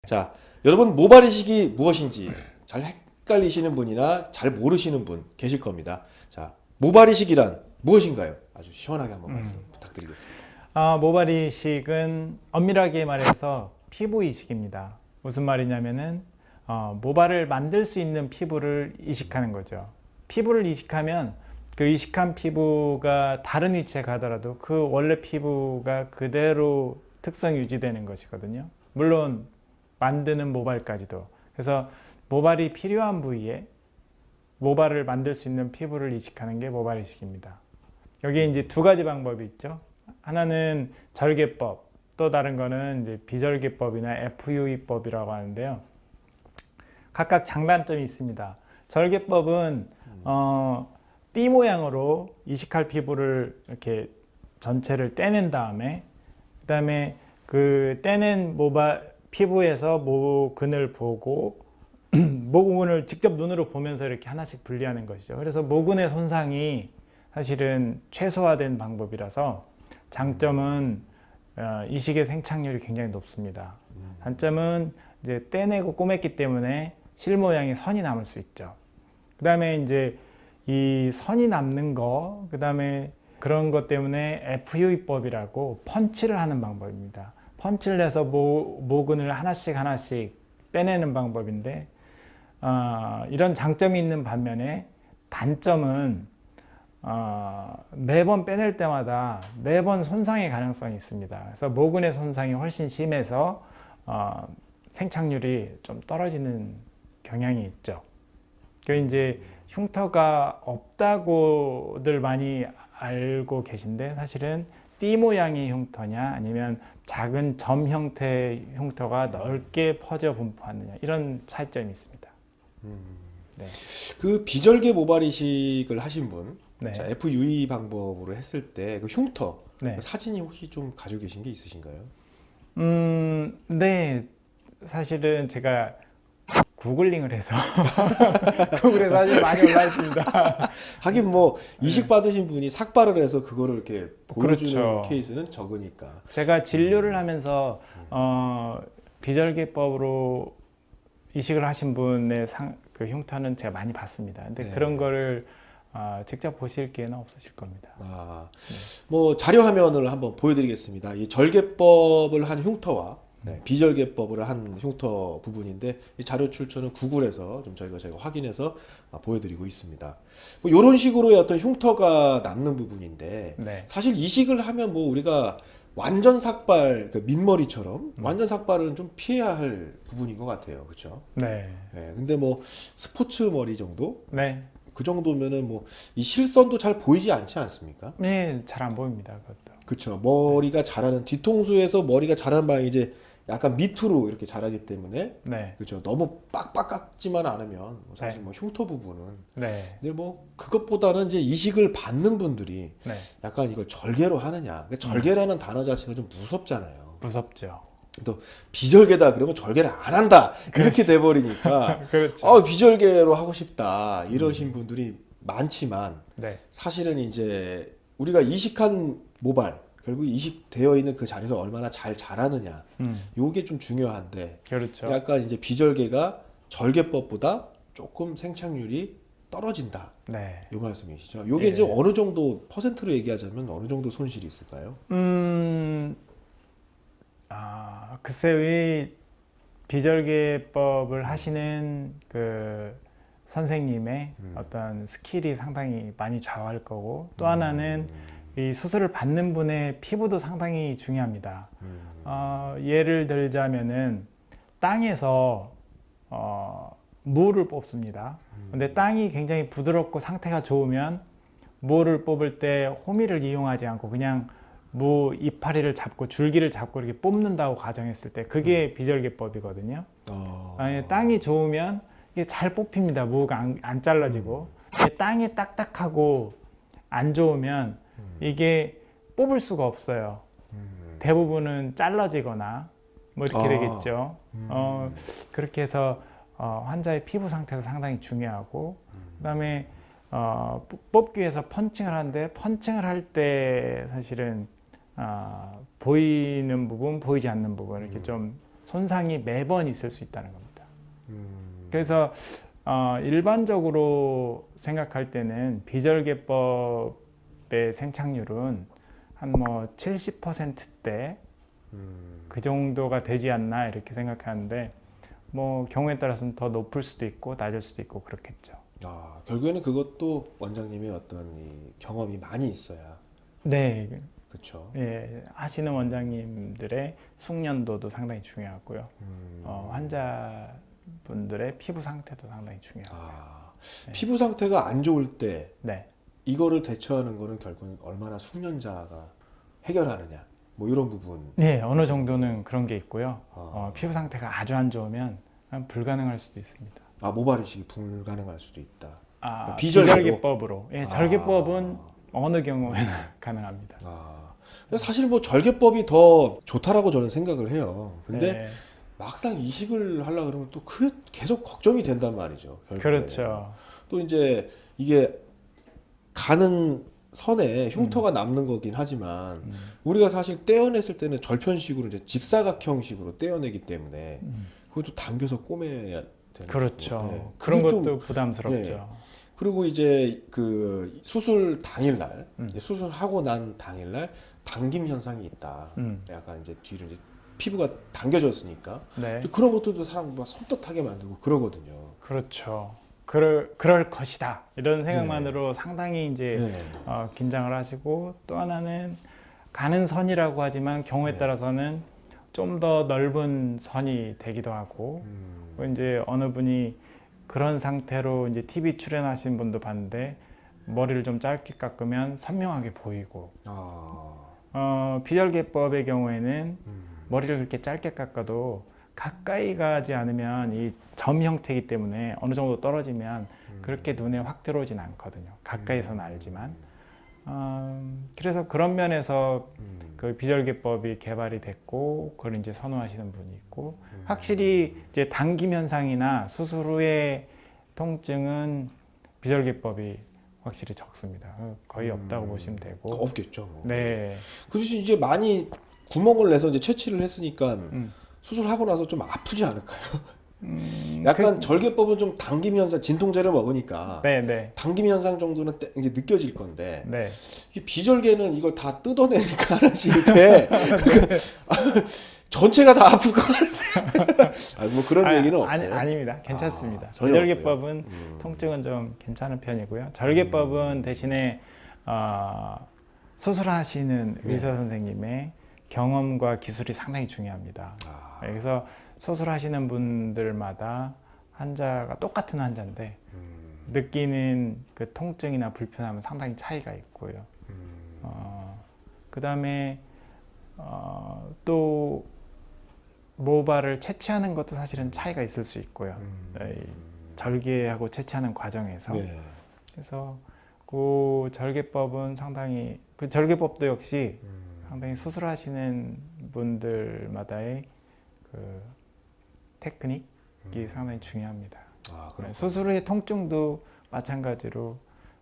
자, 여러분 모발 이식이 무엇인지 잘 헷갈리시는 분이나 잘 모르시는 분 계실 겁니다. 자, 모발 이식이란 무엇인가요? 아주 시원하게 한번 말씀 부탁드리겠습니다. 모발 이식은 엄밀하게 말해서 피부 이식입니다. 무슨 말이냐면은 모발을 만들 수 있는 피부를 이식하는 거죠. 피부를 이식하면 그 이식한 피부가 다른 위치에 가더라도 그 원래 피부가 그대로 특성 유지되는 것이거든요. 물론 만드는 모발까지도. 그래서 모발이 필요한 부위에 모발을 만들 수 있는 피부를 이식하는 게 모발 이식입니다. 여기에 이제 두 가지 방법이 있죠. 하나는 절개법, 또 다른 거는 이제 비절개법이나 FUE법이라고 하는데요. 각각 장단점이 있습니다. 절개법은 띠 모양으로 이식할 피부를 이렇게 전체를 떼낸 다음에 그다음에 그 떼낸 피부에서 모근을 보고 모근을 직접 눈으로 보면서 이렇게 하나씩 분리하는 것이죠. 그래서 모근의 손상이 사실은 최소화된 방법이라서 장점은 이식의 생착률이 굉장히 높습니다. 단점은 이제 떼내고 꼬맸기 때문에 실 모양의 선이 남을 수 있죠. 그 다음에 이제 이 선이 남는 거, 그 다음에 그런 것 때문에 FUE법이라고 펀치를 하는 방법입니다. 펀치를 해서 모근을 하나씩 빼내는 방법인데 이런 장점이 있는 반면에 단점은 매번 빼낼 때마다 매번 손상의 가능성이 있습니다. 그래서 모근의 손상이 훨씬 심해서 생착률이 좀 떨어지는 경향이 있죠. 그 이제 흉터가 없다고들 많이 알고 계신데 사실은 띠 모양의 흉터냐 아니면 작은 점 형태의 흉터가 넓게 퍼져 분포하느냐 이런 차이점이 있습니다. 네. 그 비절개 모발 이식을 하신 분, 네. 자, FUE 방법으로 했을 때 그 흉터 네. 그 사진이 혹시 좀 가지고 계신 게 있으신가요? 네. 사실은 제가 구글링을 해서 구글에 사실 많이 올라 있습니다. 하긴 뭐 이식 받으신 분이 삭발을 해서 그거를 이렇게 보여주는 그렇죠. 케이스는 적으니까. 제가 진료를 하면서 비절개법으로 이식을 하신 분의 그 흉터는 제가 많이 봤습니다. 근데 네. 그런 거를 직접 보실 기회는 없으실 겁니다. 뭐 자료 화면을 한번 보여드리겠습니다. 이 절개법을 한 흉터와 비절개법을 한 흉터 부분인데 이 자료 출처는 구글에서 좀 저희가 확인해서 보여드리고 있습니다. 뭐 이런 식으로의 어떤 흉터가 남는 부분인데 네. 사실 이식을 하면 뭐 우리가 완전 삭발, 그 민머리처럼 완전 삭발은 좀 피해야 할 부분인 것 같아요, 그렇죠? 네. 네, 근데 뭐 스포츠 머리 정도 네. 그 정도면은 뭐 이 실선도 잘 보이지 않지 않습니까? 네, 잘 안 보입니다. 그것도. 그렇죠. 머리가 자라는 뒤통수에서 머리가 자라는 방향이 이제 약간 밑으로 이렇게 자라기 때문에 네. 그렇죠. 너무 빡빡 깎지만 않으면 뭐 사실 네. 뭐 흉터 부분은 네. 근데 뭐 그것보다는 이제 이식을 받는 분들이 네. 약간 이걸 절개로 하느냐. 그러니까 절개라는 단어 자체가 좀 무섭잖아요. 무섭죠. 또 비절개다 그러면 절개를 안 한다 이렇게 돼버리니까 그렇죠. 비절개로 하고 싶다 이러신 분들이 많지만 네. 사실은 이제 우리가 이식한 모발 결국 이식되어 있는 그 자리에서 얼마나 잘 자라느냐 요게 좀 중요한데 그렇죠. 약간 이제 비절개가 절개법보다 조금 생착률이 떨어진다 네. 요 말씀이시죠. 요게 이제 어느 정도 퍼센트로 얘기하자면 어느 정도 손실이 있을까요? 글쎄요, 이 비절개법을 하시는 그 선생님의 어떤 스킬이 상당히 많이 좌우할 거고 또 하나는 이 수술을 받는 분의 피부도 상당히 중요합니다. 예를 들자면은 땅에서 무를 뽑습니다. 근데 땅이 굉장히 부드럽고 상태가 좋으면 무를 뽑을 때 호미를 이용하지 않고 그냥 무 이파리를 잡고 줄기를 잡고 이렇게 뽑는다고 가정했을 때 그게 비절개법이거든요. 땅이 좋으면 이게 잘 뽑힙니다. 무가 안 잘라지고. 땅이 딱딱하고 안 좋으면 이게 뽑을 수가 없어요. 대부분은 잘라지거나 뭐 이렇게 되겠죠. 그렇게 해서 환자의 피부 상태도 상당히 중요하고 그다음에 뽑기 위해서 펀칭을 하는데 펀칭을 할 때 사실은 보이는 부분, 보이지 않는 부분 이렇게 좀 손상이 매번 있을 수 있다는 겁니다. 그래서 일반적으로 생각할 때는 비절개법의 생착률은 한 뭐 70%대 그 정도가 되지 않나 이렇게 생각하는데 뭐 경우에 따라서는 더 높을 수도 있고 낮을 수도 있고 그렇겠죠. 결국에는 그것도 원장님의 어떤 이 경험이 많이 있어야. 네, 그렇죠. 예, 하시는 원장님들의 숙련도도 상당히 중요하고요. 환자분들의 피부 상태도 상당히 중요합니다. 네. 피부 상태가 안 좋을 때 네. 이거를 대처하는 거는 결국은 얼마나 숙련자가 해결하느냐 뭐 이런 부분. 네, 어느 정도는 그런 게 있고요. 피부 상태가 아주 안 좋으면 불가능할 수도 있습니다. 모발 이식이 불가능할 수도 있다. 비절개법으로. 예, 절개법은 어느 경우에나 가능합니다. 사실 뭐 절개법이 더 좋다라고 저는 생각을 해요. 근데 네. 막상 이식을 하려 그러면 또 그게 계속 걱정이 된단 말이죠. 결국에는. 그렇죠. 또 이제 이게 가는 선에 흉터가 남는 거긴 하지만 우리가 사실 떼어냈을 때는 절편식으로 이제 직사각형식으로 떼어내기 때문에 그것도 당겨서 꼬매야 되는 그렇죠. 거고. 네. 그런 그게 것도 좀, 부담스럽죠. 네. 그리고 이제 그 수술 당일날 수술하고 난 당일날 당김 현상이 있다. 약간 이제 뒤로 이제 피부가 당겨졌으니까 네. 그런 것들도 사람 막 섬뜩하게 만들고 그러거든요. 그렇죠. 그럴 것이다. 이런 생각만으로 상당히 이제 긴장을 하시고 또 하나는 가는 선이라고 하지만 경우에 따라서는 좀 더 넓은 선이 되기도 하고 이제 어느 분이 그런 상태로 이제 TV 출연하신 분도 봤는데 머리를 좀 짧게 깎으면 선명하게 보이고 비절개법의 경우에는 머리를 그렇게 짧게 깎아도 가까이 가지 않으면 이 점 형태이기 때문에 어느 정도 떨어지면 그렇게 눈에 확 들어오진 않거든요. 가까이서는 알지만 그래서 그런 면에서 그 비절개법이 개발이 됐고 그걸 이제 선호하시는 분이 있고 확실히 이제 당김 현상이나 수술 후의 통증은 비절개법이 확실히 적습니다. 거의 없다고 보시면 되고. 없겠죠. 뭐. 네. 그 대신 이제 많이 구멍을 내서 이제 채취를 했으니까 수술하고 나서 좀 아프지 않을까요? 약간 절개법은 좀 당김 현상, 진통제를 먹으니까 네. 당김 현상 정도는 이제 느껴질 건데 네. 이 비절개는 이걸 다 뜯어내니까 하나씩 이렇게 전체가 다 아플 것 같아요. 뭐 그런 얘기는 없어요. 아닙니다. 괜찮습니다. 전혀 비절개법은 통증은 좀 괜찮은 편이고요. 절개법은 대신에 수술하시는 의사 선생님의 경험과 기술이 상당히 중요합니다. 그래서 수술하시는 분들마다 환자가 똑같은 환자인데 느끼는 그 통증이나 불편함은 상당히 차이가 있고요. 그 다음에 또 모발을 채취하는 것도 사실은 차이가 있을 수 있고요. 절개하고 채취하는 과정에서. 네. 그래서 그 절개법은 상당히 그 절개법도 역시 상당히 수술하시는 분들마다의 그 테크닉이 상당히 중요합니다. 수술 후의 통증도 마찬가지로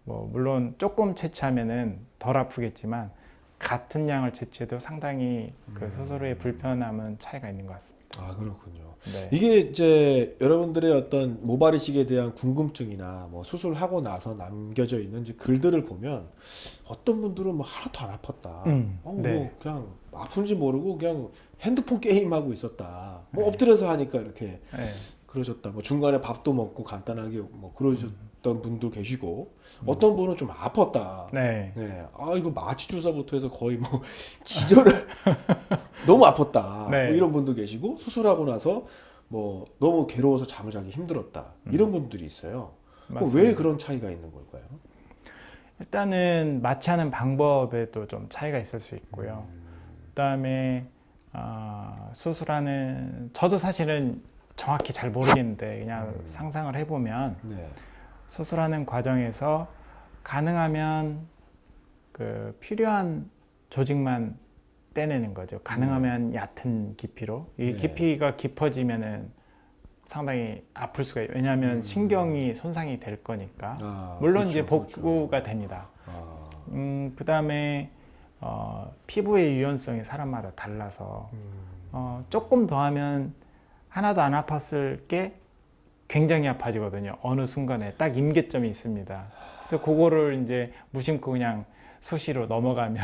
뭐 물론 조금 채취하면은 덜 아프겠지만 같은 양을 채취해도 상당히 그 수술 후의 불편함은 차이가 있는 것 같습니다. 그렇군요. 네. 이게 이제 여러분들의 어떤 모발 이식에 대한 궁금증이나 뭐 수술하고 나서 남겨져 있는 이제 글들을 보면 어떤 분들은 뭐 하나도 안 아팠다. 네. 뭐 그냥 아픈지 모르고 그냥 핸드폰 게임 하고 있었다. 뭐 네. 엎드려서 하니까 이렇게 네. 그러셨다. 뭐 중간에 밥도 먹고 간단하게 뭐 그러셨던 분도 계시고 어떤 분은 좀 아팠다. 네. 네. 이거 마취 주사부터 해서 거의 뭐 기절을 너무 아팠다. 네. 뭐 이런 분도 계시고 수술하고 나서 뭐 너무 괴로워서 잠을 자기 힘들었다. 이런 분들이 있어요. 왜 그런 차이가 있는 걸까요? 일단은 마취하는 방법에도 좀 차이가 있을 수 있고요. 그다음에 수술하는 저도 사실은 정확히 잘 모르겠는데 그냥 상상을 해보면 수술하는 과정에서 가능하면 그 필요한 조직만 떼내는 거죠. 가능하면 얕은 깊이로. 이 깊이가 깊어지면은 상당히 아플 수가 있어요. 왜냐하면 신경이 손상이 될 거니까. 물론 그렇죠, 이제 복구가 됩니다. 그 다음에 피부의 유연성이 사람마다 달라서 조금 더 하면 하나도 안 아팠을 게 굉장히 아파지거든요. 어느 순간에 딱 임계점이 있습니다. 그래서 그거를 이제 무심코 그냥 수시로 넘어가면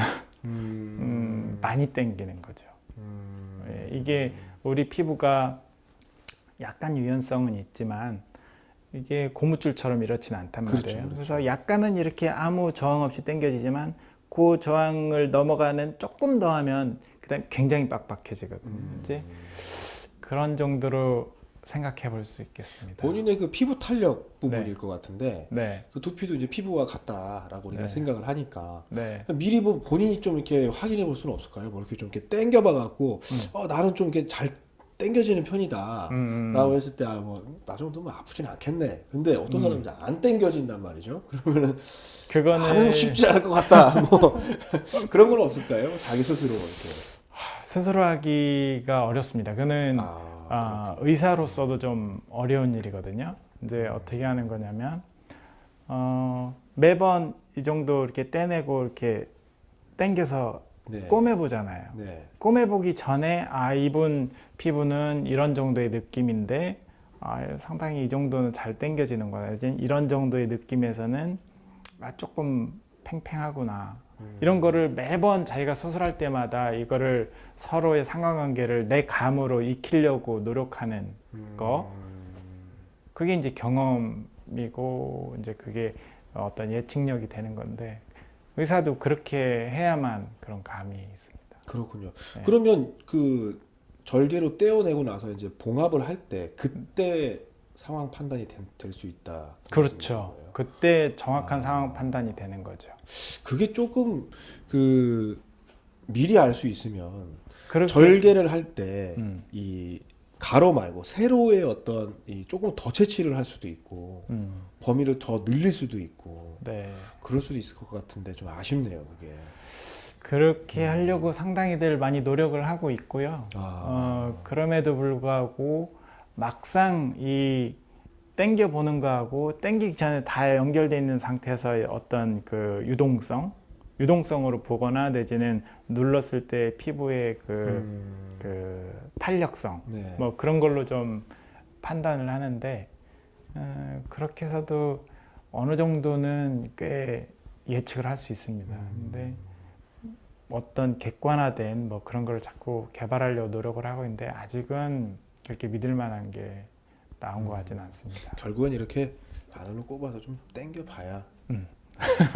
많이 땡기는 거죠. 예, 이게 우리 피부가 약간 유연성은 있지만 이게 고무줄처럼 이렇지는 않단 말이에요. 그렇죠. 그래서 약간은 이렇게 아무 저항 없이 당겨지지만 그 저항을 넘어가는 조금 더 하면 그다음 굉장히 빡빡해지거든요. 이제 그런 정도로 생각해 볼 수 있겠습니다. 본인의 그 피부 탄력 부분일 네. 것 같은데 네, 그 두피도 이제 피부와 같다라고 우리가 네. 생각을 하니까 네, 미리 뭐 본인이 좀 이렇게 확인해 볼 수는 없을까요? 뭐 이렇게 좀 이렇게 당겨봐 갖고 나는 좀 이렇게 잘 당겨지는 편이다 라고 했을 때 뭐 나 정도면 아프진 않겠네. 근데 어떤 사람은 이제 안 당겨진단 말이죠. 그러면은 그거는 쉽지 않을 것 같다. 뭐 그런 건 없을까요? 자기 스스로 이렇게. 스스로 하기가 어렵습니다. 그는 의사로서도 좀 어려운 일이거든요. 이제 어떻게 하는 거냐면 매번 이 정도 이렇게 떼내고 이렇게 당겨서 네. 꼬매보잖아요. 네. 꼬매보기 전에 이분 피부는 이런 정도의 느낌인데 상당히 이 정도는 잘 당겨지는구나. 이제 이런 정도의 느낌에서는 조금 팽팽하구나. 이런 거를 매번 자기가 수술할 때마다 이거를 서로의 상관관계를 내 감으로 익히려고 노력하는 거. 그게 이제 경험이고 이제 그게 어떤 예측력이 되는 건데 의사도 그렇게 해야만 그런 감이 있습니다. 그렇군요. 네. 그러면 그 절개로 떼어내고 나서 이제 봉합을 할 때 그때 상황 판단이 될 수 있다. 그렇죠. 그때 정확한 상황 판단이 되는 거죠. 그게 조금 그 미리 알 수 있으면 그렇게- 절개를 할 때 이 음. 가로 말고 세로의 어떤 이 조금 더 채취를 할 수도 있고 범위를 더 늘릴 수도 있고 네. 그럴 수도 있을 것 같은데 좀 아쉽네요, 그게. 그렇게 하려고 상당히들 많이 노력을 하고 있고요. 아. 그럼에도 불구하고 막상 이 당겨 보는 거하고 당기기 전에 다 연결되어 있는 상태에서의 어떤 그 유동성으로 보거나 내지는 눌렀을 때 피부의 그 탄력성 네. 뭐 그런 걸로 좀 판단을 하는데 그렇게 해서도 어느 정도는 꽤 예측을 할 수 있습니다. 근데 어떤 객관화된 뭐 그런 걸 자꾸 개발하려고 노력을 하고 있는데 아직은 그렇게 믿을 만한 게 나온 것 같지는 않습니다. 결국은 이렇게 바늘로 꼽아서 좀 당겨 봐야.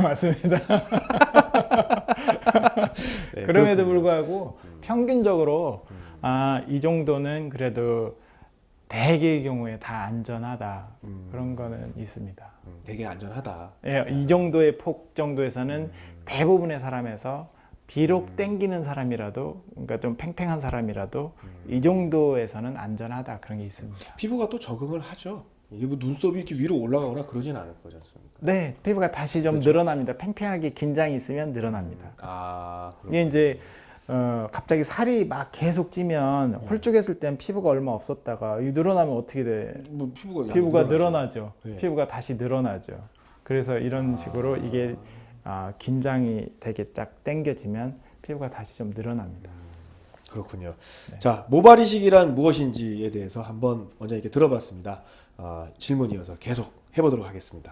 맞습니다. 네, 그럼에도 그렇군요. 불구하고 평균적으로 이 정도는 그래도 대개의 경우에 다 안전하다. 그런 거는 있습니다. 되게 안전하다. 예, 이 정도의 폭 정도에서는 대부분의 사람에서 비록 땡기는 사람이라도 그러니까 좀 팽팽한 사람이라도 이 정도에서는 안전하다 그런 게 있습니다. 피부가 또 적응을 하죠. 이게 뭐 눈썹이 이렇게 위로 올라가거나 그러진 않을 거지 않습니까? 네, 피부가 다시 좀 늘어납니다. 팽팽하게 긴장이 있으면 늘어납니다. 이게 이제 갑자기 살이 막 계속 찌면 홀쭉했을 땐 피부가 얼마 없었다가 이 늘어나면 어떻게 돼? 뭐 피부가 늘어나죠. 네. 피부가 다시 늘어나죠. 그래서 이런 식으로 이게 긴장이 되게 쫙 당겨지면 피부가 다시 좀 늘어납니다. 그렇군요. 네. 자, 모발 이식이란 무엇인지에 대해서 한번 원장님께 들어봤습니다. 질문 이어서 계속 해보도록 하겠습니다.